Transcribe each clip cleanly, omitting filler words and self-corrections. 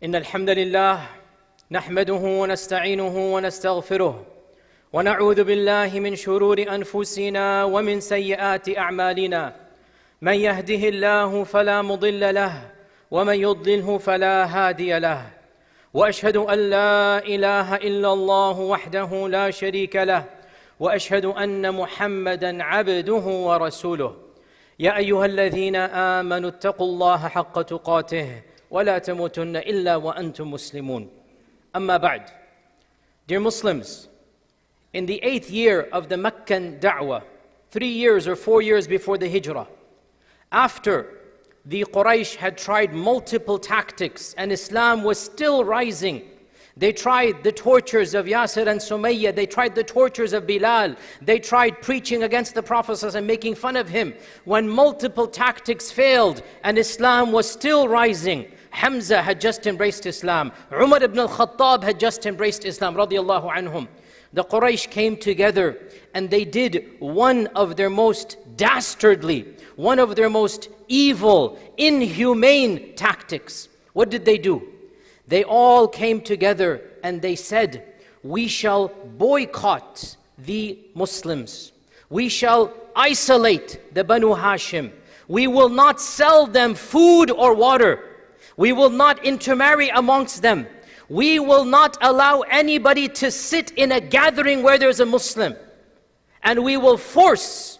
إن الحمد لله نحمده ونستعينه ونستغفره ونعوذ بالله من شرور أنفسنا ومن سيئات أعمالنا من يهده الله فلا مضل له ومن يضلله فلا هادي له وأشهد أن لا إله إلا الله وحده لا شريك له وأشهد أن محمدًا عبده ورسوله يا أيها الذين آمنوا اتقوا الله حق تقاته ولا تموتن إلا وأنتم مسلمون أما بعد. Dear Muslims, in the 8th year of the Meccan da'wah, 3 years or 4 years before the Hijrah, after the Quraysh had tried multiple tactics and Islam was still rising, they tried the tortures of Yasir and Sumayyah, they tried the tortures of Bilal, they tried preaching against the Prophet and making fun of him. When multiple tactics failed and Islam was still rising, Hamza had just embraced Islam, Umar ibn al-Khattab had just embraced Islam, radiyallahu anhum. The Quraysh came together and they did one of their most dastardly, one of their most evil, inhumane tactics. What did they do? They all came together and they said, we shall boycott the Muslims. We shall isolate the Banu Hashim. We will not sell them food or water. We will not intermarry amongst them. We will not allow anybody to sit in a gathering where there's a Muslim. And we will force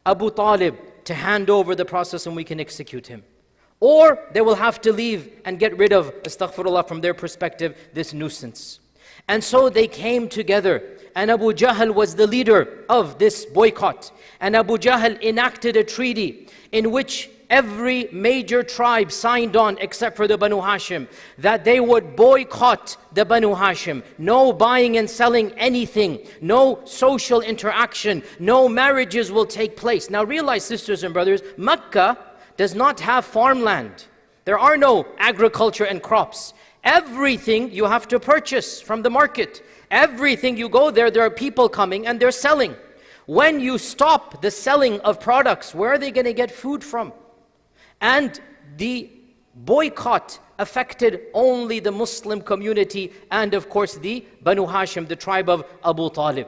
Abu Talib to hand over the process and we can execute him. Or they will have to leave and get rid of, astaghfirullah, from their perspective, this nuisance. And so they came together, and Abu Jahl was the leader of this boycott. And Abu Jahl enacted a treaty in which every major tribe signed on except for the Banu Hashim, that they would boycott the Banu Hashim. No buying and selling anything, no social interaction, no marriages will take place. Now realize, sisters and brothers, Mecca does not have farmland. There are no agriculture and crops. Everything you have to purchase from the market. Everything you go there are people coming and they're selling. When you stop the selling of products, where are they going to get food from? And the boycott affected only the Muslim community and of course the Banu Hashim, the tribe of Abu Talib.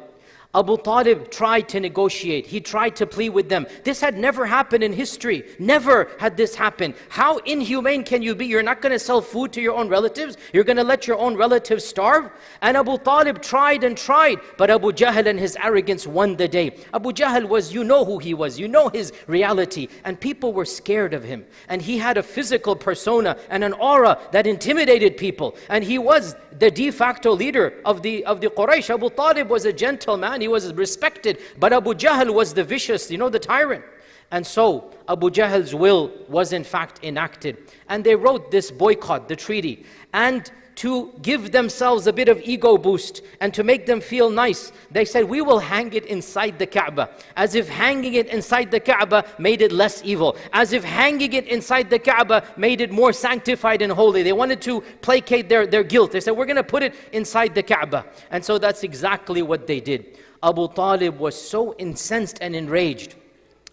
Abu Talib tried to negotiate. He tried to plead with them. This had never happened in history. Never had this happened. How inhumane can you be? You're not going to sell food to your own relatives? You're going to let your own relatives starve? And Abu Talib tried and tried, but Abu Jahl and his arrogance won the day. Abu Jahl was, you know who he was, you know his reality, and people were scared of him. And he had a physical persona and an aura that intimidated people. And he was the de facto leader of the Quraysh. Abu Talib was a gentleman. He was respected, but Abu Jahl was the vicious, the tyrant. And so Abu Jahl's will was in fact enacted. And they wrote this boycott, the treaty. And to give themselves a bit of ego boost and to make them feel nice, they said, we will hang it inside the Kaaba. As if hanging it inside the Kaaba made it less evil. As if hanging it inside the Kaaba made it more sanctified and holy. They wanted to placate their guilt. They said, we're going to put it inside the Kaaba. And so that's exactly what they did. Abu Talib was so incensed and enraged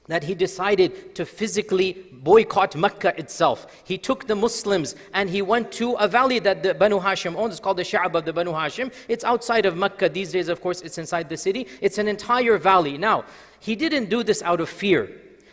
that he decided to physically boycott Mecca itself. He took the Muslims and he went to a valley that the Banu Hashim owns. It's called the Sha'b of the Banu Hashim. It's outside of Mecca. These days, of course, it's inside the city. It's an entire valley. Now, he didn't do this out of fear.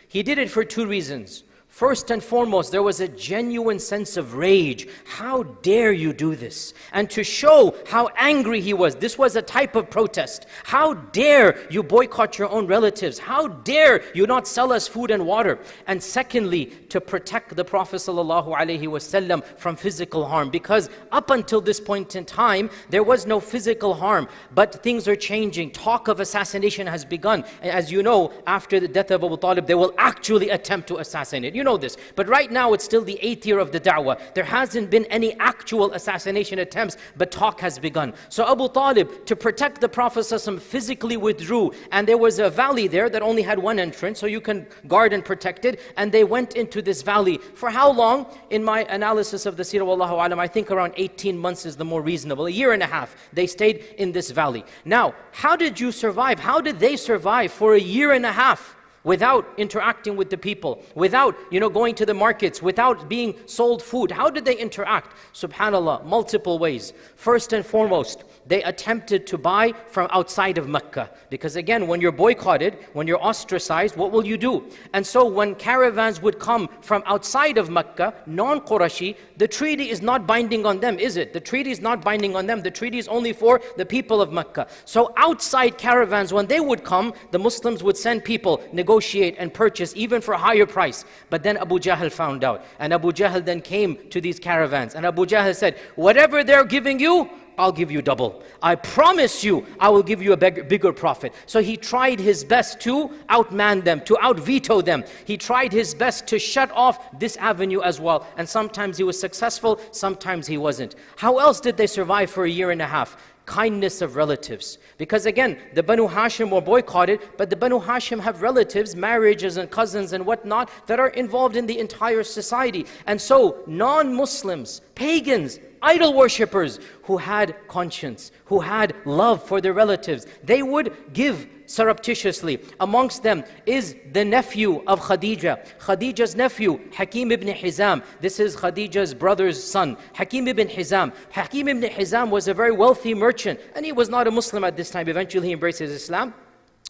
He did it for 2 reasons. First and foremost, there was a genuine sense of rage. How dare you do this? And to show how angry he was, this was a type of protest. How dare you boycott your own relatives? How dare you not sell us food and water? And secondly, to protect the Prophet ﷺ from physical harm. Because up until this point in time, there was no physical harm. But things are changing. Talk of assassination has begun. And as you know, after the death of Abu Talib, they will actually attempt to assassinate. You know this. But right now, it's still the 8th year of the da'wah. There hasn't been any actual assassination attempts, but talk has begun. So Abu Talib, to protect the Prophet ﷺ, physically withdrew. And there was a valley there that only had one entrance, so you can guard and protect it. And they went into this valley. For how long? In my analysis of the seerah, wallahu alam, I think around 18 months is the more reasonable. 1.5 years, they stayed in this valley. Now, how did you survive? How did they survive for 1.5 years? without interacting with the people, without going to the markets, without being sold food. How did they interact? Subhanallah, multiple ways. First and foremost, they attempted to buy from outside of Mecca. Because again, when you're boycotted, when you're ostracized, what will you do? And so when caravans would come from outside of Mecca, non-Qurashi, the treaty is not binding on them, is it? The treaty is not binding on them. The treaty is only for the people of Mecca. So outside caravans, when they would come, the Muslims would send people, negotiate and purchase even for a higher price. But then Abu Jahl found out. And Abu Jahl then came to these caravans. And Abu Jahl said, whatever they're giving you, I'll give you double. I promise you, I will give you a bigger profit. So he tried his best to outman them, to out-veto them. He tried his best to shut off this avenue as well. And sometimes he was successful, sometimes he wasn't. How else did they survive for a year and a half? Kindness of relatives. Because again, the Banu Hashim were boycotted, but the Banu Hashim have relatives, marriages and cousins and whatnot that are involved in the entire society. And so non-Muslims, pagans, idol worshippers who had conscience, who had love for their relatives, they would give surreptitiously. Amongst them is the nephew of Khadija. Khadija's nephew, Hakim ibn Hizam. This is Khadija's brother's son, Hakim ibn Hizam. Hakim ibn Hizam was a very wealthy merchant, and he was not a Muslim at this time. Eventually he embraces Islam.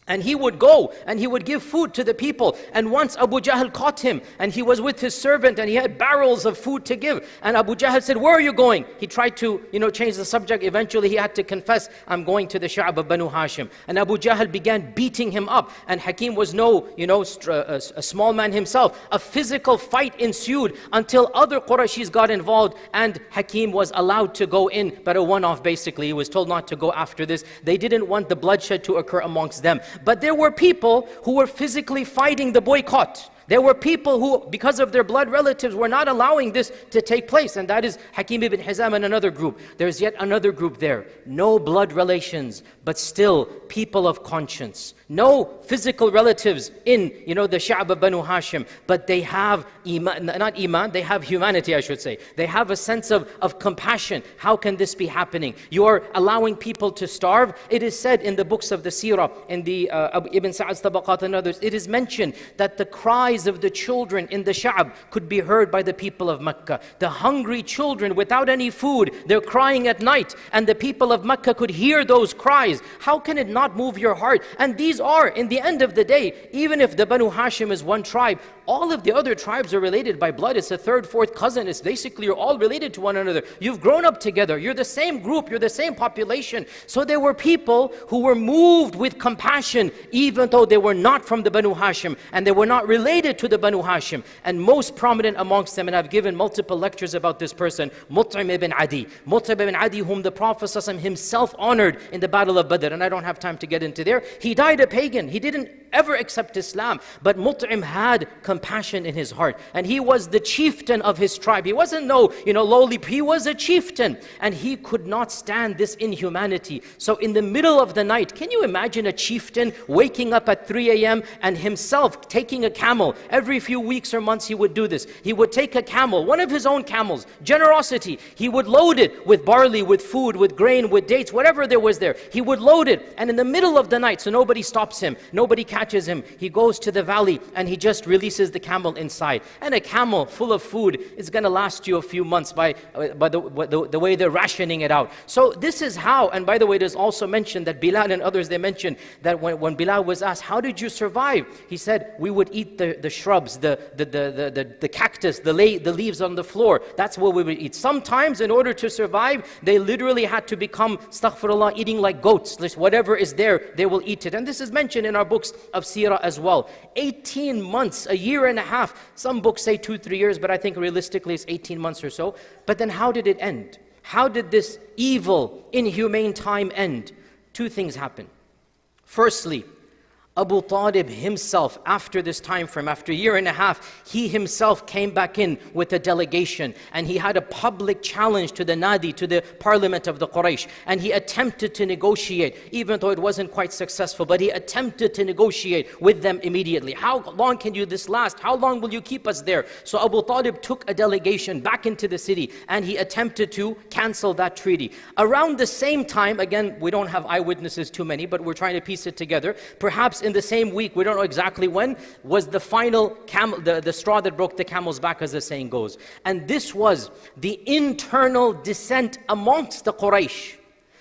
And he would go and he would give food to the people. And once Abu Jahl caught him and he was with his servant and he had barrels of food to give. And Abu Jahl said, where are you going? He tried to change the subject. Eventually he had to confess, I'm going to the Sha'b of Banu Hashim. And Abu Jahl began beating him up. And Hakim was a small man himself. A physical fight ensued until other Qurayshis got involved. And Hakim was allowed to go in, but a one-off basically. He was told not to go after this. They didn't want the bloodshed to occur amongst them. But there were people who were physically fighting the boycott. There were people who, because of their blood relatives, were not allowing this to take place. And that is Hakim ibn Hizam and another group. There's yet another group there. No blood relations, but still people of conscience. No physical relatives in, the Sha'b of Banu Hashim. But they have iman, not iman, they have humanity, I should say. They have a sense of compassion. How can this be happening? You are allowing people to starve. It is said in the books of the Seerah, in the Ibn Sa'ad's Tabaqat and others, it is mentioned that the cries of the children in the Sha'b could be heard by the people of Mecca. The hungry children without any food, they're crying at night, and the people of Mecca could hear those cries. How can it not move your heart? And these are, in the end of the day, even if the Banu Hashim is one tribe, all of the other tribes are related by blood. It's a third, fourth cousin. It's basically you're all related to one another. You've grown up together. You're the same group. You're the same population. So there were people who were moved with compassion, even though they were not from the Banu Hashim and they were not related to the Banu Hashim. And most prominent amongst them, and I've given multiple lectures about this person, Mut'im ibn Adi. Mut'im ibn Adi, whom the Prophet ﷺ himself honored in the Battle of Badr. And I don't have time to get into there. He died a pagan. He didn't ever accept Islam. But Mut'im had compassion in his heart. And he was the chieftain of his tribe. He wasn't lowly. He was a chieftain. And he could not stand this inhumanity. So in the middle of the night, can you imagine a chieftain waking up at 3 a.m. and himself taking a camel? Every few weeks or months he would do this. He would take a camel, one of his own camels, generosity. He would load it with barley, with food, with grain, with dates, whatever there was there. He would load it. And in the middle of the night, so nobody stops him, nobody catches him, he goes to the valley and he just releases the camel inside. And a camel full of food is going to last you a few months by the way they're rationing it out. So this is how, and by the way, there's also mentioned that Bilal and others, they mentioned that when Bilal was asked, how did you survive? He said, we would eat the shrubs, the cactus, the leaves on the floor. That's what we would eat. Sometimes in order to survive, they literally had to become, astaghfirullah, eating like goats. Whatever is there, they will eat it. And this is mentioned in our books of Seerah as well. 18 months, a year and a half. Some books say 2-3 years, but I think realistically it's 18 months or so. But then how did it end? How did this evil, inhumane time end? Two things happen. Firstly, Abu Talib himself, after this time frame, after a year and a half, he himself came back in with a delegation and he had a public challenge to the Nadi, to the parliament of the Quraysh, and he attempted to negotiate, even though it wasn't quite successful, but he attempted to negotiate with them immediately. How long can this last? How long will you keep us there? So Abu Talib took a delegation back into the city and he attempted to cancel that treaty. Around the same time, again, we don't have eyewitnesses too many, but we're trying to piece it together, perhaps in the same week, we don't know exactly when, was the final camel, the straw that broke the camel's back, as the saying goes. And this was the internal dissent amongst the Quraysh.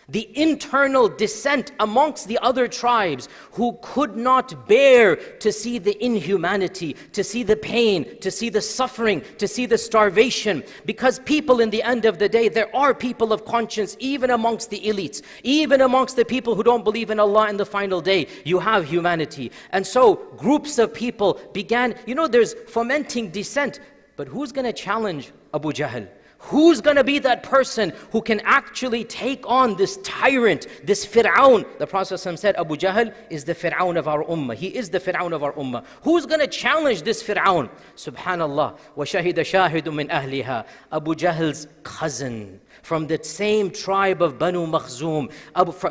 The internal dissent amongst the other tribes who could not bear to see the inhumanity, to see the pain, to see the suffering, to see the starvation. Because people, in the end of the day, there are people of conscience even amongst the elites, even amongst the people who don't believe in Allah in the final day. You have humanity. And so groups of people began, there's fomenting dissent. But who's going to challenge Abu Jahl? Who's going to be that person who can actually take on this tyrant, this Fir'aun? The Prophet ﷺ said, Abu Jahl is the Fir'aun of our ummah. He is the Fir'aun of our ummah. Who's going to challenge this Fir'aun? Subhanallah. وَشَهِدَ شَاهِدٌ مِّنْ أَهْلِهَا. Abu Jahl's cousin, from the same tribe of Banu Makhzum.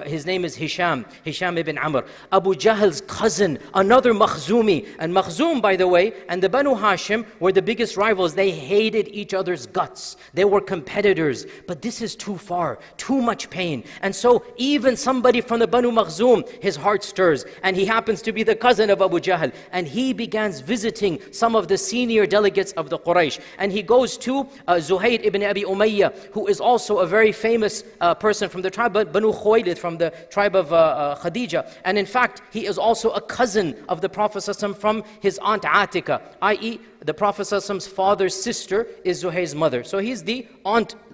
His name is Hisham ibn Amr. Abu Jahl's cousin, another Makhzumi. And Makhzum, by the way, and the Banu Hashim were the biggest rivals. They hated each other's guts. They were competitors. But this is too far, too much pain. And so even somebody from the Banu Makhzum, his heart stirs. And he happens to be the cousin of Abu Jahl. And he begins visiting some of the senior delegates of the Quraysh. And he goes to Zuhayd ibn Abi Umayyah, who is also a very famous person from the tribe of Banu Khuwaylid, from the tribe of Khadija. And in fact, he is also a cousin of the Prophet ﷺ from his aunt Atika, i.e., the Prophet ﷺ's father's sister is Zuhayr's mother. So he's the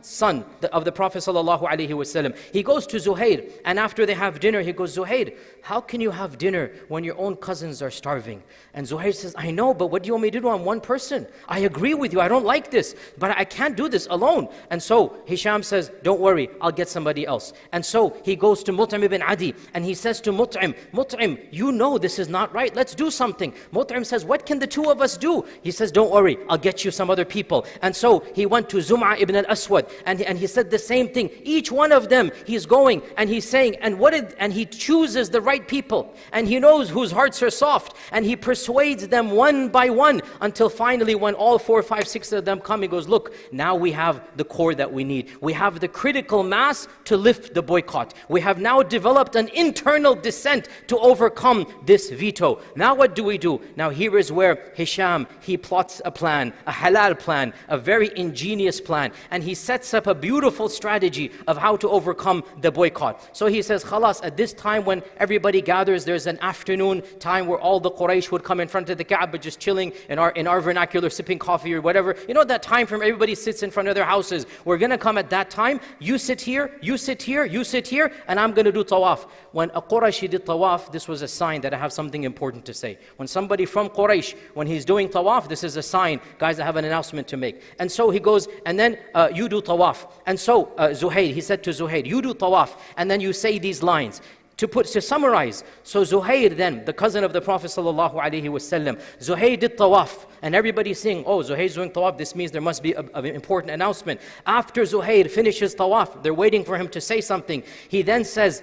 son of the Prophet ﷺ. He goes to Zuhayr, and after they have dinner, he goes, Zuhayr, how can you have dinner when your own cousins are starving? And Zuhayr says, I know, but what do you want me to do? I'm one person. I agree with you. I don't like this, but I can't do this alone. And so Hisham says, don't worry, I'll get somebody else. And so he goes to Mut'im ibn Adi, and he says to Mut'im, you know this is not right. Let's do something. Mut'im says, what can the two of us do? He says, don't worry, I'll get you some other people. And so he went to Zum'a ibn al-Aswad, and he said the same thing. Each one of them, he's going and he's saying, and he chooses the right people, and he knows whose hearts are soft, and he persuades them one by one, until finally when all 4, 5, 6 of them come, he goes, look, now we have the core that we need. We have the critical mass to lift the boycott. We have now developed an internal dissent to overcome this veto. Now what do we do? Now here is where Hisham, he plots a plan, a halal plan, a very ingenious plan, and he sets up a beautiful strategy of how to overcome the boycott. So he says, khalas, at this time when everybody gathers, there's an afternoon time where all the Quraysh would come in front of the Kaaba, just chilling in our vernacular, sipping coffee or whatever. You know that time from everybody sits in front of their houses. We're going to come at that time. You sit here, you sit here, you sit here, and I'm going to do tawaf. When a Qurayshi did tawaf, this was a sign that I have something important to say. When somebody from Quraysh, when he's doing tawaf, this is a sign, guys, I have an announcement to make. And so he goes, and then you do tawaf. And so Zuhayd, he said to Zuhayd, you do tawaf, and then you say these lines. To summarize, so Zuhayd then, the cousin of the Prophet ﷺ, Zuhayd did tawaf, and everybody's saying, oh, Zuhayd's doing tawaf, this means there must be an important announcement. After Zuhayd finishes tawaf, they're waiting for him to say something. He then says,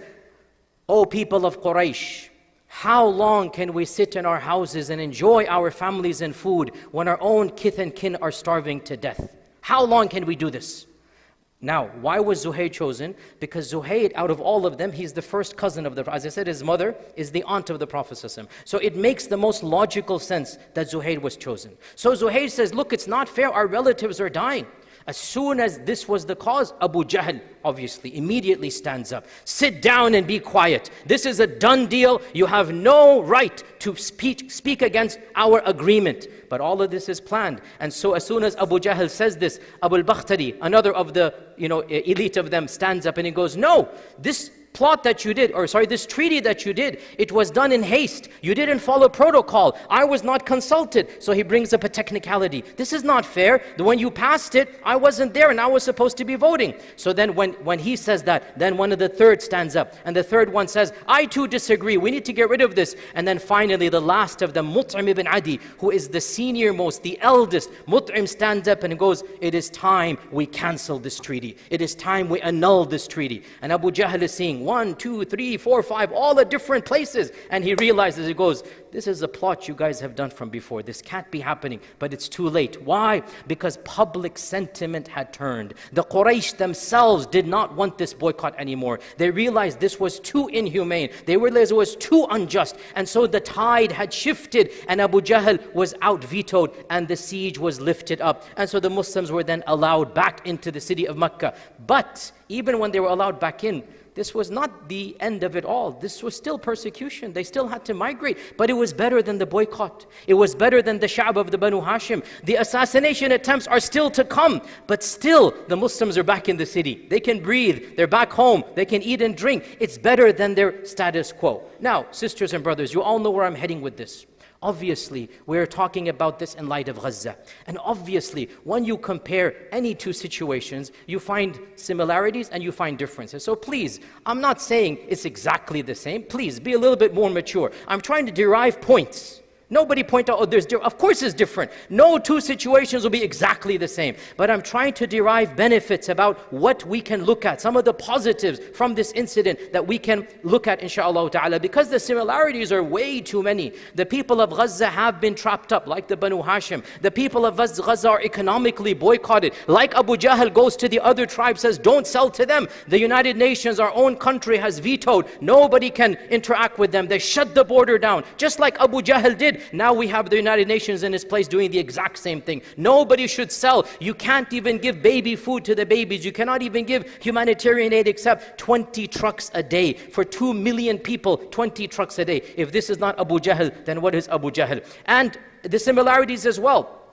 O people of Quraysh, how long can we sit in our houses and enjoy our families and food when our own kith and kin are starving to death? How long can we do this? Now, why was Zuhayd chosen? Because Zuhayd, out of all of them, he's the first cousin of the Prophet. As I said, his mother is the aunt of the Prophet ﷺ. So it makes the most logical sense that Zuhayd was chosen. So Zuhayd says, look, it's not fair, our relatives are dying. As soon as this was the cause, Abu Jahl obviously immediately stands up. Sit down and be quiet. This is a done deal. You have no right to speak against our agreement. But all of this is planned. And so as soon as Abu Jahl says this, Abu al-Bakhtari, another of the elite of them, stands up and he goes, no, this plot that you did, this treaty that you did, it was done in haste. You didn't follow protocol. I was not consulted. So he brings up a technicality. This is not fair. When you passed it, I wasn't there and I was supposed to be voting. So then when he says that, then one of the third stands up. And the third one says, I too disagree. We need to get rid of this. And then finally the last of them, Mut'im ibn Adi, who is the senior most, the eldest, Mut'im stands up and goes, it is time we cancel this treaty. It is time we annul this treaty. And Abu Jahl is saying, 1, 2, 3, 4, 5, all the different places. And he realizes, he goes, this is a plot you guys have done from before. This can't be happening, but it's too late. Why? Because public sentiment had turned. The Quraysh themselves did not want this boycott anymore. They realized this was too inhumane. They realized it was too unjust. And so the tide had shifted, and Abu Jahl was out-vetoed, and the siege was lifted up. And so the Muslims were then allowed back into the city of Mecca. But even when they were allowed back in, this was not the end of it all. This was still persecution. They still had to migrate. But it was better than the boycott. It was better than the Sha'b of the Banu Hashim. The assassination attempts are still to come. But still, the Muslims are back in the city. They can breathe. They're back home. They can eat and drink. It's better than their status quo. Now, sisters and brothers, you all know where I'm heading with this. Obviously, we're talking about this in light of Gaza. And obviously, when you compare any two situations, you find similarities and you find differences. So please, I'm not saying it's exactly the same. Please, be a little bit more mature. I'm trying to derive points. Nobody point out, of course it's different. No two situations will be exactly the same. But I'm trying to derive benefits about what we can look at, some of the positives from this incident that we can look at, inshaAllah ta'ala, because the similarities are way too many. The people of Gaza have been trapped up, like the Banu Hashim. The people of Gaza are economically boycotted. Like Abu Jahl goes to the other tribes, says, don't sell to them. The United Nations, our own country, has vetoed. Nobody can interact with them. They shut the border down, just like Abu Jahl did. Now we have the United Nations in its place doing the exact same thing. Nobody should sell. You can't even give baby food to the babies. You cannot even give humanitarian aid except 20 trucks a day. For 2 million people, 20 trucks a day. If this is not Abu Jahl, then what is Abu Jahl? And the similarities as well.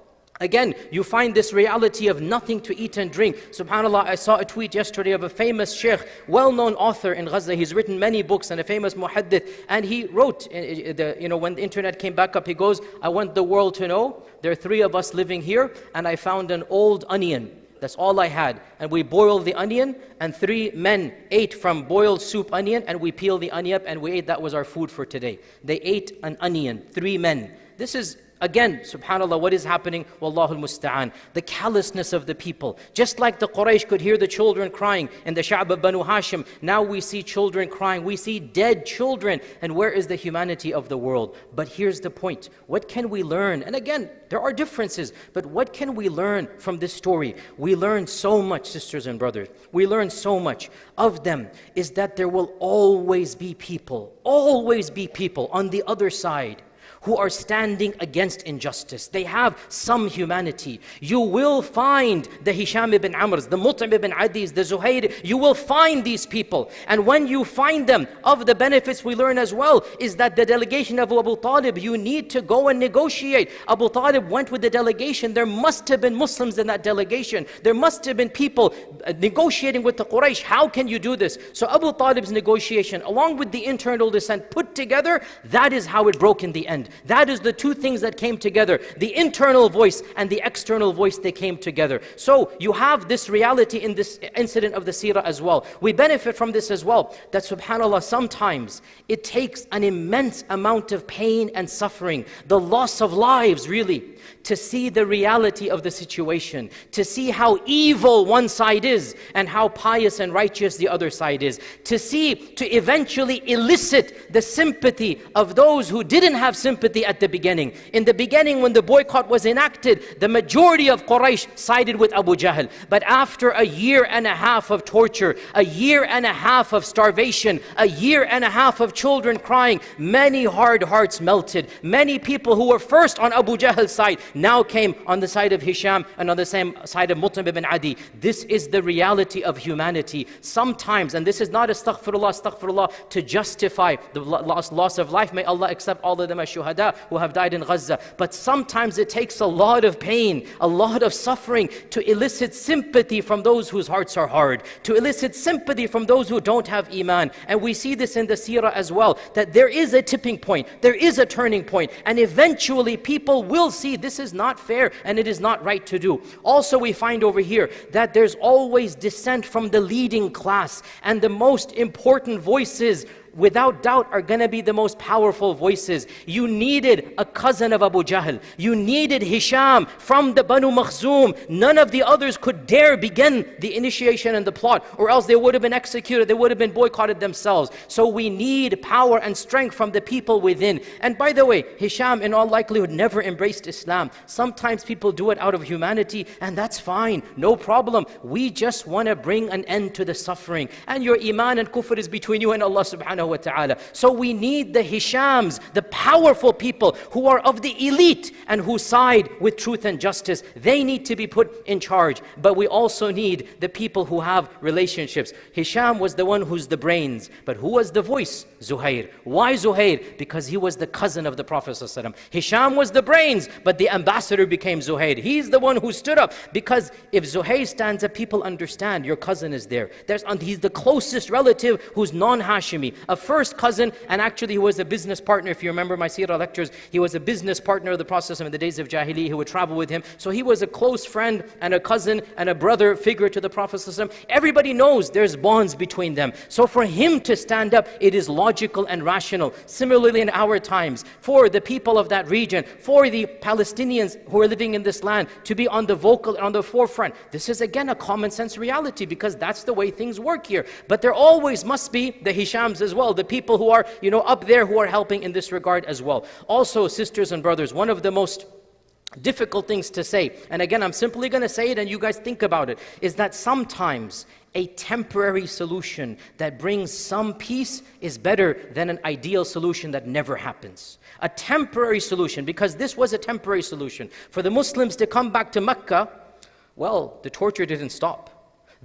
Again, you find this reality of nothing to eat and drink. SubhanAllah, I saw a tweet yesterday of a famous Shaykh, well-known author in Gaza. He's written many books and a famous muhaddith. And he wrote, when the internet came back up, he goes, I want the world to know there are 3 of us living here, and I found an old onion. That's all I had. And we boiled the onion, and 3 men ate from boiled soup onion, and we peeled the onion up, and we ate. That was our food for today. They ate an onion, 3 men. This is, again, subhanAllah, what is happening? Wallahul musta'an. The callousness of the people. Just like the Quraysh could hear the children crying in the Sha'b of Banu Hashim, now we see children crying. We see dead children. And where is the humanity of the world? But here's the point. What can we learn? And again, there are differences. But what can we learn from this story? We learn so much, sisters and brothers. We learn so much. Of them is that there will always be people on the other side who are standing against injustice. They have some humanity. You will find the Hisham ibn Amrs, the Mut'im ibn Adis, the Zuhair. You will find these people. And when you find them, of the benefits we learn as well is that the delegation of Abu Talib, you need to go and negotiate. Abu Talib went with the delegation. There must have been Muslims in that delegation. There must have been people negotiating with the Quraysh. How can you do this? So Abu Talib's negotiation, along with the internal dissent put together, that is how it broke in the end. That is the 2 things that came together. The internal voice and the external voice, they came together. So you have this reality in this incident of the seerah as well. We benefit from this as well, that subhanAllah, sometimes it takes an immense amount of pain and suffering, the loss of lives really, to see the reality of the situation, to see how evil one side is and how pious and righteous the other side is, to eventually elicit the sympathy of those who didn't have sympathy at the beginning. In the beginning, when the boycott was enacted, the majority of Quraysh sided with Abu Jahl. But after a year and a half of torture, a year and a half of starvation, a year and a half of children crying, many hard hearts melted. Many people who were first on Abu Jahl's side now came on the side of Hisham and on the same side of Mut'im ibn Adi. This is the reality of humanity. Sometimes, and this is not astaghfirullah, to justify the loss of life. May Allah accept all of them as shuhada who have died in Gaza. But sometimes it takes a lot of pain, a lot of suffering to elicit sympathy from those whose hearts are hard, to elicit sympathy from those who don't have iman. And we see this in the seerah as well, that there is a tipping point, there is a turning point, and eventually people will see this is not fair and it is not right to do. Also, we find over here that there's always dissent from the leading class, and the most important voices without doubt are going to be the most powerful voices. You needed a cousin of Abu Jahl. You needed Hisham from the Banu Makhzum. None of the others could dare begin the initiation and the plot, or else they would have been executed, they would have been boycotted themselves. So we need power and strength from the people within. And by the way, Hisham in all likelihood never embraced Islam. Sometimes people do it out of humanity, and that's fine, no problem. We just want to bring an end to the suffering. And your iman and kufr is between you and Allah subhanahu wa ta'ala. So we need the Hishams, the powerful people who are of the elite and who side with truth and justice. They need to be put in charge. But we also need the people who have relationships. Hisham was the one who's the brains. But who was the voice? Zuhair. Why Zuhair? Because he was the cousin of the Prophet ﷺ. Hisham was the brains, but the ambassador became Zuhair. He's the one who stood up. Because if Zuhair stands up, people understand your cousin is there. He's the closest relative who's non-Hashimi. A first cousin, and actually he was a business partner. If you remember my seerah lectures, he was a business partner of the Prophet ﷺ in the days of Jahiliyyah. He would travel with him. So he was a close friend and a cousin and a brother figure to the Prophet ﷺ. Everybody knows there's bonds between them. So for him to stand up, it is logical and rational. Similarly in our times, for the people of that region, for the Palestinians who are living in this land, to be on the forefront. This is again a common sense reality, because that's the way things work here. But there always must be the Hishams as well, the people who are, up there who are helping in this regard as well. Also, sisters and brothers, one of the most difficult things to say, and again I'm simply going to say it and you guys think about it, is that sometimes a temporary solution that brings some peace is better than an ideal solution that never happens. A temporary solution, because this was a temporary solution. For the Muslims to come back to Mecca, well, the torture didn't stop.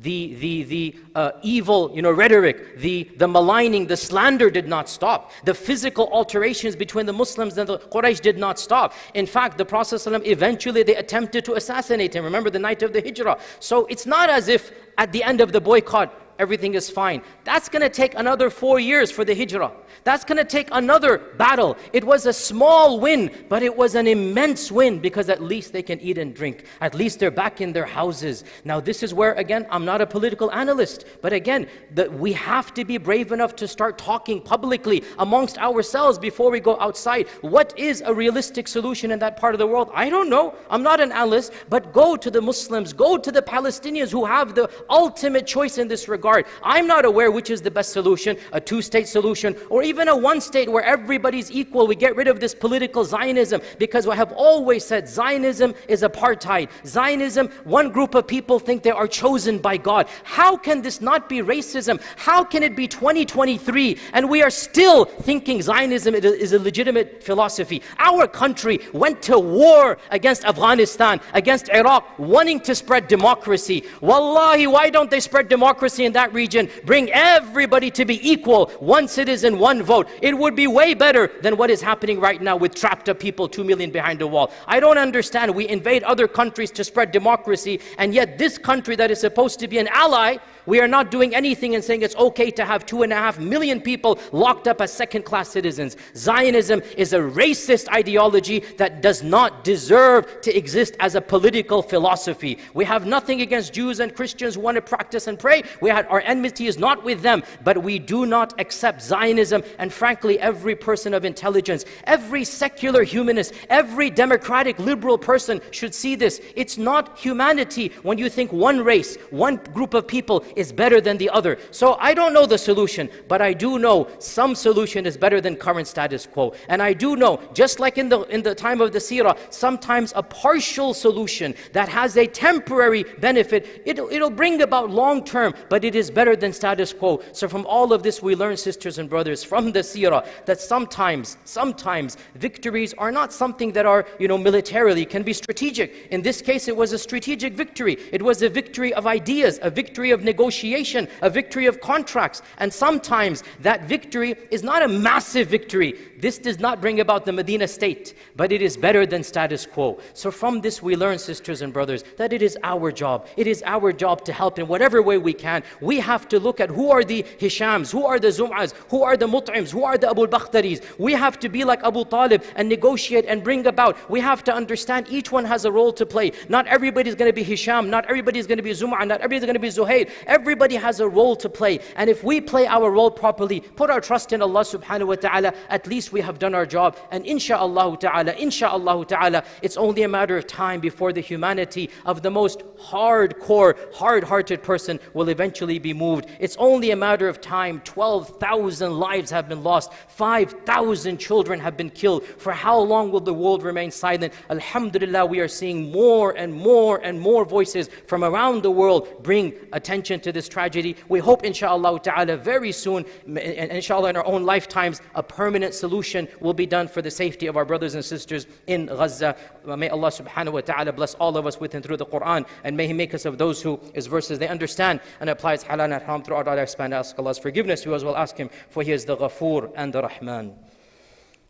The evil rhetoric, the maligning, the slander did not stop. The physical alterations between the Muslims and the Quraysh did not stop. In fact, the Prophet ﷺ, eventually they attempted to assassinate him. Remember the night of the Hijrah. So it's not as if at the end of the boycott, everything is fine. That's going to take another 4 years for the Hijrah. That's going to take another battle. It was a small win, but it was an immense win, because at least they can eat and drink. At least they're back in their houses. Now this is where, again, I'm not a political analyst, but again, we have to be brave enough to start talking publicly amongst ourselves before we go outside. What is a realistic solution in that part of the world? I don't know. I'm not an analyst, but go to the Muslims, go to the Palestinians who have the ultimate choice in this regard. I'm not aware which is the best solution, a two-state solution, or even a one-state where everybody's equal. We get rid of this political Zionism, because I have always said Zionism is apartheid. Zionism, one group of people think they are chosen by God. How can this not be racism? How can it be 2023 and we are still thinking Zionism is a legitimate philosophy? Our country went to war against Afghanistan, against Iraq, wanting to spread democracy. Wallahi, why don't they spread democracy in that region? Bring everybody to be equal, one citizen, one vote. It would be way better than what is happening right now with trapped up people, 2 million behind a wall. I don't understand. We invade other countries to spread democracy, and yet this country that is supposed to be an ally, we are not doing anything and saying it's okay to have 2.5 million people locked up as second-class citizens. Zionism is a racist ideology that does not deserve to exist as a political philosophy. We have nothing against Jews and Christians who want to practice and pray. Our enmity is not with them, but we do not accept Zionism. And frankly, every person of intelligence, every secular humanist, every democratic liberal person should see this. It's not humanity when you think one race, one group of people is better than the other. So I don't know the solution, but I do know some solution is better than current status quo. And I do know, just like in the time of the seerah, sometimes a partial solution that has a temporary benefit, it'll bring about long term, but it is better than status quo. So from all of this we learn, sisters and brothers, from the seerah, that sometimes victories are not something that are, militarily, can be strategic. In this case, it was a strategic victory. It was a victory of ideas, a victory of negotiation, a victory of contracts. And sometimes that victory is not a massive victory. This does not bring about the Medina state, but it is better than status quo. So from this we learn, sisters and brothers, that it is our job. It is our job to help in whatever way we can. We have to look at who are the Hishams, who are the Zum'as, who are the Mut'ims, who are the Abu Bakhtaris. We have to be like Abu Talib and negotiate and bring about. We have to understand each one has a role to play. Not everybody is going to be Hisham, not everybody is going to be Zum'a, not everybody is going to be Zuhair. Everybody has a role to play. And if we play our role properly, put our trust in Allah subhanahu wa ta'ala, at least we have done our job. And insha'Allah ta'ala, it's only a matter of time before the humanity of the most hardcore, hard-hearted person will eventually be moved. It's only a matter of time. 12,000 lives have been lost. 5,000 children have been killed. For how long will the world remain silent? Alhamdulillah, we are seeing more and more voices from around the world bring attention to this tragedy. We hope insha'Allah ta'ala very soon, and inshallah in our own lifetimes, a permanent solution will be done for the safety of our brothers and sisters in Gaza. May Allah subhanahu wa ta'ala bless all of us with and through the Quran, and may He make us of those who His verses they understand and apply His halal and haram throughout our lifespan. Ask Allah's forgiveness. You as well ask Him, for He is the Ghafoor and the Rahman.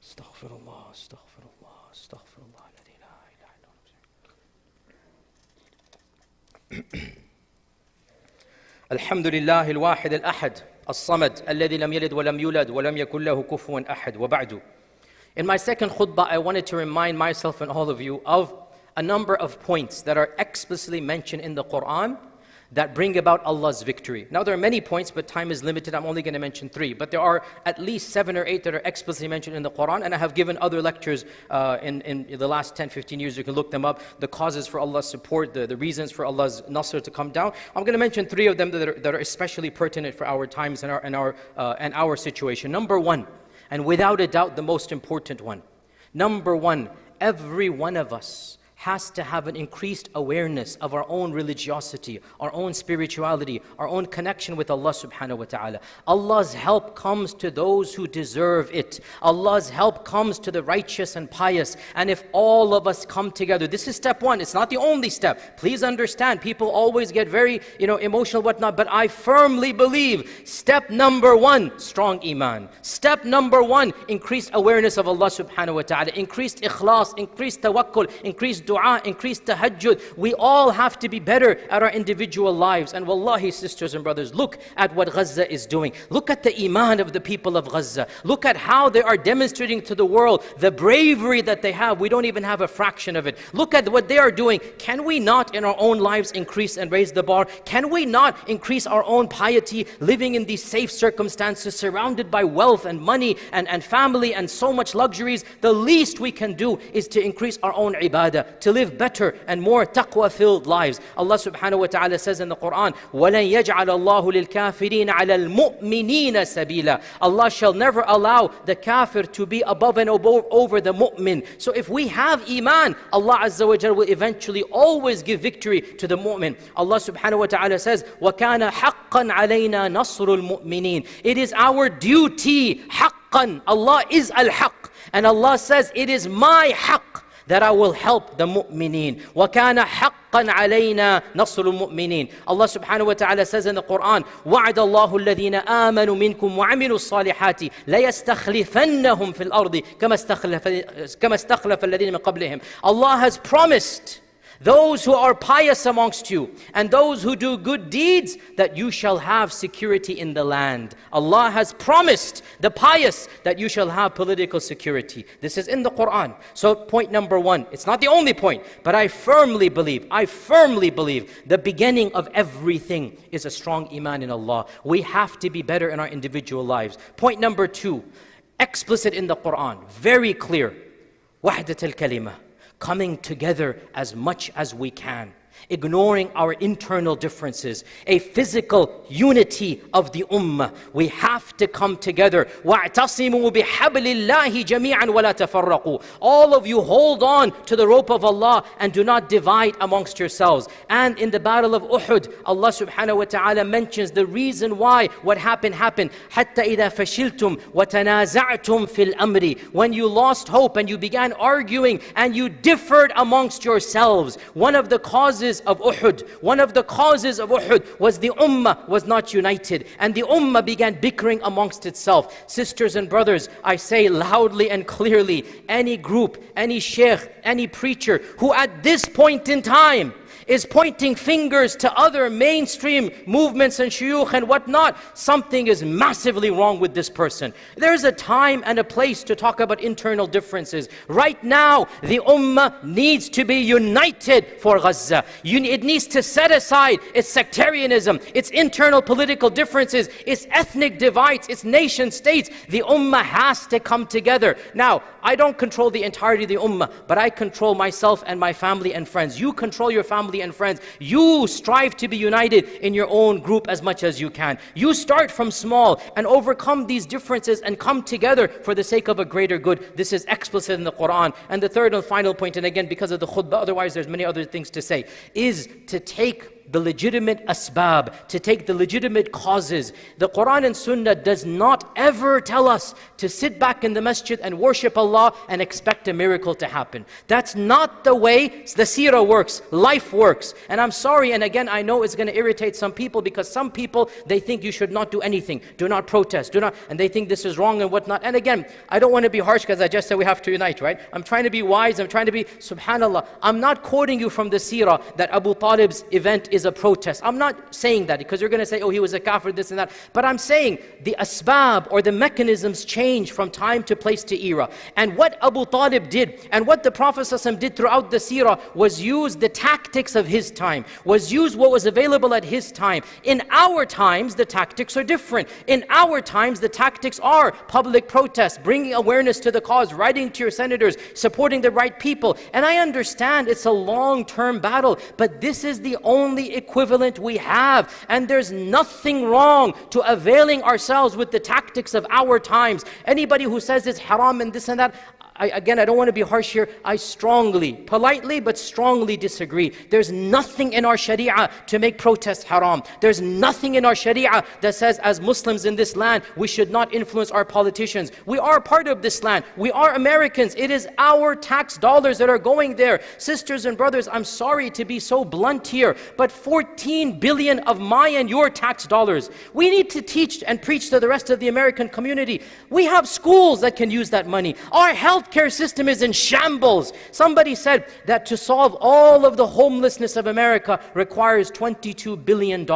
Astaghfirullah, astaghfirullah, astaghfirullah. الحمد لله الواحد الأحد الصمد الذي لم يلد ولم يولد ولم يكن له كفوا أحد وبعد. In my second khutbah, I wanted to remind myself and all of you of a number of points that are explicitly mentioned in the Quran that bring about Allah's victory. Now there are many points, but time is limited. I'm only going to mention 3. But there are at least 7 or 8 that are explicitly mentioned in the Quran, and I have given other lectures in the last 10, 15 years. You can look them up. The causes for Allah's support, the reasons for Allah's nasr to come down. I'm going to mention 3 of them that are especially pertinent for our times and our situation. Number 1, and without a doubt the most important one. Number 1, every one of us has to have an increased awareness of our own religiosity, our own spirituality, our own connection with Allah subhanahu wa ta'ala. Allah's help comes to those who deserve it. Allah's help comes to the righteous and pious. And if all of us come together, this is step 1, it's not the only step. Please understand, people always get very emotional, whatnot, but I firmly believe step number 1, strong iman. Step number 1, increased awareness of Allah subhanahu wa ta'ala, increased ikhlas, increased tawakkul, increased dua, increased tahajjud. We all have to be better at our individual lives. And wallahi, sisters and brothers, look at what Gaza is doing. Look at the iman of the people of Gaza. Look at how they are demonstrating to the world the bravery that they have. We don't even have a fraction of it. Look at what they are doing. Can we not in our own lives increase and raise the bar? Can we not increase our own piety, living in these safe circumstances, surrounded by wealth and money and family and so much luxuries? The least we can do is to increase our own ibadah, to live better and more taqwa-filled lives. Allah subhanahu wa ta'ala says in the Quran, وَلَنْ يَجْعَلَ اللَّهُ لِلْكَافِرِينَ عَلَى الْمُؤْمِنِينَ سَبِيلًا. Allah shall never allow the kafir to be above and over the mu'min. So if we have iman, Allah Azza wa Jalla will eventually always give victory to the mu'min. Allah subhanahu wa ta'ala says, وَكَانَ حَقًّا عَلَيْنَا نَصْرُ الْمُؤْمِنِينَ. It is our duty, حَقًّا. Allah is al-haq. And Allah says, it is my haqq that I will help the mu'mineen. وَكَانَ حَقًّا عَلَيْنَا نَصْرُ الْمُؤْمِنِينَ. Allah subhanahu wa ta'ala says in the Quran, وَعَدَ اللَّهُ الَّذِينَ آمَنُوا مِنْكُمْ وَعَمِلُوا الصَّالِحَاتِ لَيَسْتَخْلِفَنَّهُمْ فِي الْأَرْضِ كَمَا اسْتَخْلَفَ الَّذِينَ مِنْ قَبْلِهِمْ. Allah has promised those who are pious amongst you and those who do good deeds that you shall have security in the land. Allah has promised the pious that you shall have political security. This is in the Quran. So point number 1, it's not the only point, but I firmly believe the beginning of everything is a strong iman in Allah. We have to be better in our individual lives. Point number 2, explicit in the Quran, very clear, wahdat al-kalimah. Coming together as much as we can, ignoring our internal differences, a physical unity of the ummah. We have to come together. وَاعْتَصِمُوا بِحَبْلِ اللَّهِ جَمِيعًا وَلَا تَفَرَّقُوا. All of you hold on to the rope of Allah and do not divide amongst yourselves. And in the battle of Uhud, Allah subhanahu wa ta'ala mentions the reason why what happened. حَتَّى إِذَا فَشِلْتُمْ وَتَنَازَعْتُمْ فِي الْأَمْرِ. When you lost hope and you began arguing and you differed amongst yourselves. One of the causes of Uhud was the ummah was not united, and the ummah began bickering amongst itself. Sisters and brothers, I say loudly and clearly, any group, any shaykh, any preacher who at this point in time is pointing fingers to other mainstream movements and shuyukh and whatnot, something is massively wrong with this person. There's a time and a place to talk about internal differences. Right now, the ummah needs to be united for Gaza. It needs to set aside its sectarianism, its internal political differences, its ethnic divides, its nation states. The ummah has to come together. Now, I don't control the entirety of the ummah, but I control myself and my family and friends. You control your family and friends. You strive to be united in your own group as much as you can. You start from small and overcome these differences and come together for the sake of a greater good. This is explicit in the Quran. And the third and final point, and again because of the khutbah, otherwise there's many other things to say, is to take the legitimate asbab, to take the legitimate causes. The Quran and Sunnah does not ever tell us to sit back in the masjid and worship Allah and expect a miracle to happen. That's not the way the seerah works, life works. And I'm sorry, and again I know it's going to irritate some people, because some people, they think you should not do anything, do not protest, do not, and they think this is wrong and whatnot. And again, I don't want to be harsh because I just said we have to unite, right? I'm trying to be wise, I'm trying to be, subhanallah, I'm not quoting you from the seerah that Abu Talib's event is a protest. I'm not saying that because you're going to say, oh, he was a kafir, this and that. But I'm saying the asbab or the mechanisms change from time to place to era. And what Abu Talib did and what the Prophet ﷺ did throughout the seerah was use the tactics of his time, was use what was available at his time. In our times, the tactics are different. In our times, the tactics are public protest, bringing awareness to the cause, writing to your senators, supporting the right people. And I understand it's a long-term battle, but this is the only equivalent we have. And there's nothing wrong to availing ourselves with the tactics of our times. Anybody who says it's haram and this and that, again, I don't want to be harsh here. I strongly, politely, but strongly disagree. There's nothing in our sharia to make protest haram. There's nothing in our sharia that says as Muslims in this land, we should not influence our politicians. We are part of this land. We are Americans. It is our tax dollars that are going there. Sisters and brothers, I'm sorry to be so blunt here, but 14 billion of my and your tax dollars. We need to teach and preach to the rest of the American community. We have schools that can use that money. Our healthcare system is in shambles. Somebody said that to solve all of the homelessness of America requires $22 billion.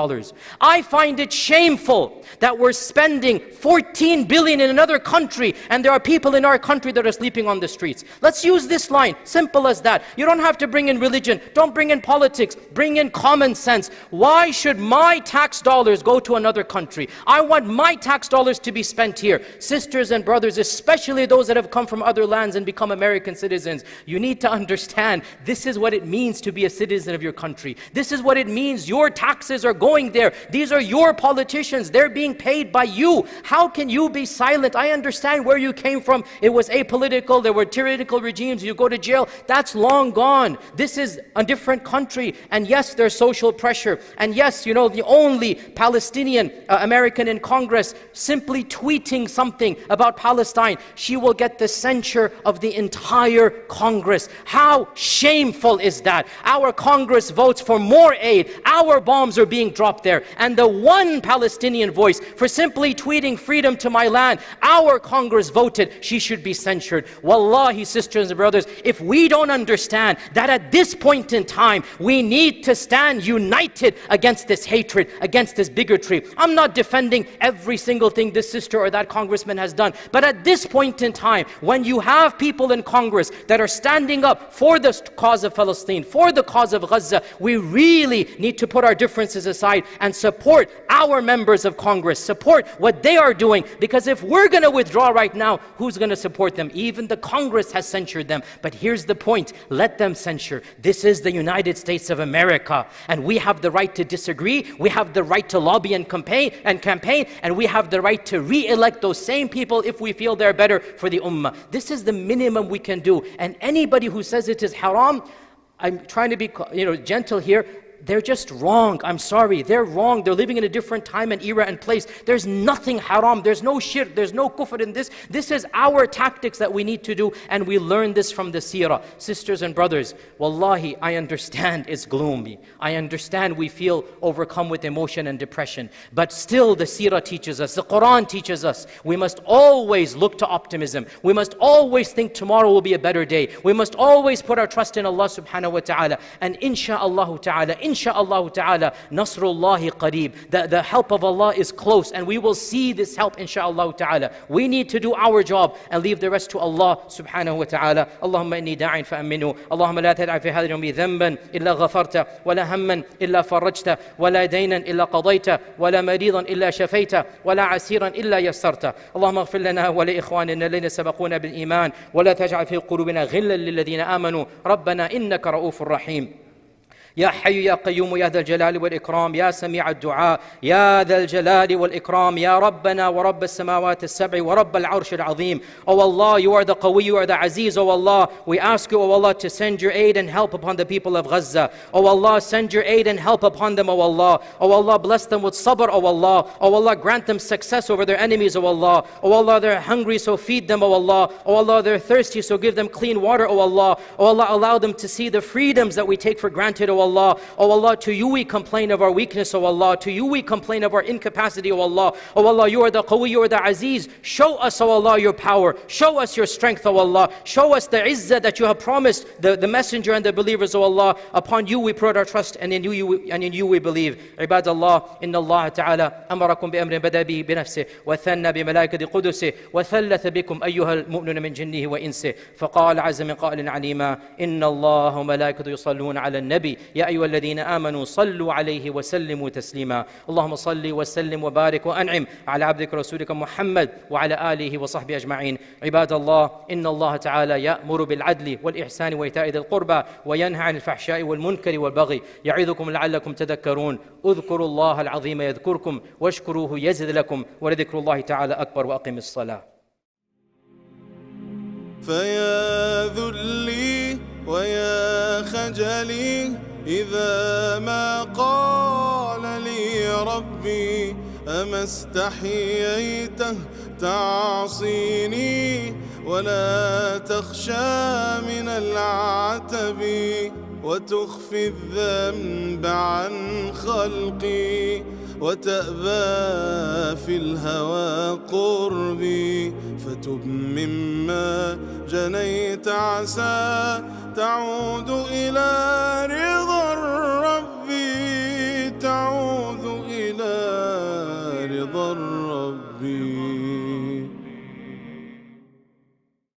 I find it shameful that we're spending 14 billion in another country and there are people in our country that are sleeping on the streets. Let's use this line, simple as that. You don't have to bring in religion, don't bring in politics, bring in common sense. Why should my tax dollars go to another country? I want my tax dollars to be spent here. Sisters and brothers, especially those that have come from other lands and become American citizens, you need to understand this is what it means to be a citizen of your country. This is what it means. Your taxes are going there. These are your politicians. They're being paid by you. How can you be silent? I understand where you came from. It was apolitical. There were tyrannical regimes. You go to jail. That's long gone. This is a different country. And yes, there's social pressure. And yes, you know, the only Palestinian American in Congress simply tweeting something about Palestine, she will get the censure of the entire Congress. How shameful is that? Our Congress votes for more aid. Our bombs are being dropped there. And the one Palestinian voice for simply tweeting freedom to my land, our Congress voted she should be censured. Wallahi, sisters and brothers, if we don't understand that at this point in time, we need to stand united against this hatred, against this bigotry. I'm not defending every single thing this sister or that congressman has done, but at this point in time, when you have people in Congress that are standing up for the cause of Palestine, for the cause of Gaza, we really need to put our differences aside and support our members of Congress, support what they are doing, because if we're going to withdraw right now, who's going to support them? Even the Congress has censured them. But here's the point, let them censure. This is the United States of America, and we have the right to disagree, we have the right to lobby and campaign, and we have the right to re-elect those same people if we feel they're better for the ummah. This is the minimum we can do. And anybody who says it is haram, I'm trying to be gentle here, they're just wrong. I'm sorry, they're wrong. They're living in a different time and era and place. There's nothing haram, there's no shirk, there's no kufr in this. This is our tactics that we need to do, and we learn this from the seerah. Sisters and brothers, wallahi, I understand it's gloomy. I understand we feel overcome with emotion and depression. But still the seerah teaches us, the Quran teaches us, we must always look to optimism. We must always think tomorrow will be a better day. We must always put our trust in Allah subhanahu wa ta'ala. And insha'Allah ta'ala, Nasrullahi qareeb. The help of Allah is close, and we will see this help insha'Allah ta'ala. We need to do our job and leave the rest to Allah subhanahu wa ta'ala. Allahumma inni da'in fa'aminu. Allahumma la tad'a fi hadha al-yawmi dhanban illa ghafarta, wa la hamman illa farajta, wa la daynan illa qadayta, wa la maridan illa shafayta, wa la asiran illa yassarta. Allahumma ighfir lana wa li ikhwanina alladhina sabaquna bil iman, wa la taj'al fi qulubina ghillan lil ladhina amanu. Rabbana innaka ra'ufur rahim. يا حي يا قيوم يا ذا الجلال والإكرام يا سميع الدعاء يا ذا الجلال والإكرام يا ربنا ورب السماوات السبع ورب العرش العظيم. Oh Allah, you are the Qawi, you are the Aziz. Oh Allah, we ask you, oh Allah, to send your aid and help upon the people of Gaza. Oh Allah, send your aid and help upon them, oh Allah. Oh Allah, bless them with sabr, oh Allah. Oh Allah, grant them success over their enemies, oh Allah. Oh Allah, they're hungry, so feed them, oh Allah. Oh Allah, they're thirsty, so give them clean water, oh Allah. Oh Allah, allow them to see the freedoms that we take for granted, oh Allah. Oh Allah, to you we complain of our weakness, oh Allah. To you we complain of our incapacity, oh Allah. Oh Allah, you are the Qawi, you are the Aziz. Show us, oh Allah, your power. Show us your strength, oh Allah. Show us the izzah that you have promised the messenger and the believers, oh Allah. Upon you we put our trust, and in you we believe. Ibadallah, inna Allah ta'ala amarakum bi amrin bada bihi bi nafsihi wa thanna bi malaikati qudusihi wa thallatha bikum ayyuha al-mu'minuna min jinnihi wa insihi. Faqala azza min qa'ilin alima, inna Allah wa malaikatu yusalluna ala an-nabi ya ayyuha الذين آمنوا صلوا عليه وسلموا تسليما. اللهم صل وسلم وبارك وأنعم على عبدك ورسولك محمد وعلى آله وصحبه أجمعين. عباد الله، إن الله تعالى يأمر بالعدل والإحسان وإيتاء ذي القربى وينهى عن الفحشاء والمنكر والبغي يعظكم لعلكم تذكرون. اذكروا الله العظيم يذكركم واشكروه يزد لكم ولذكر الله تعالى أكبر. وأقم الصلاة. فيا ذلي ويا خجلي إذا ما قال لي ربي أما استحييته تعصيني ولا تخشى من العتب وتخفي الذنب عن خلقي وتأبى في الهوى قربي فتب مما جنيت عسى تعود إلى رضا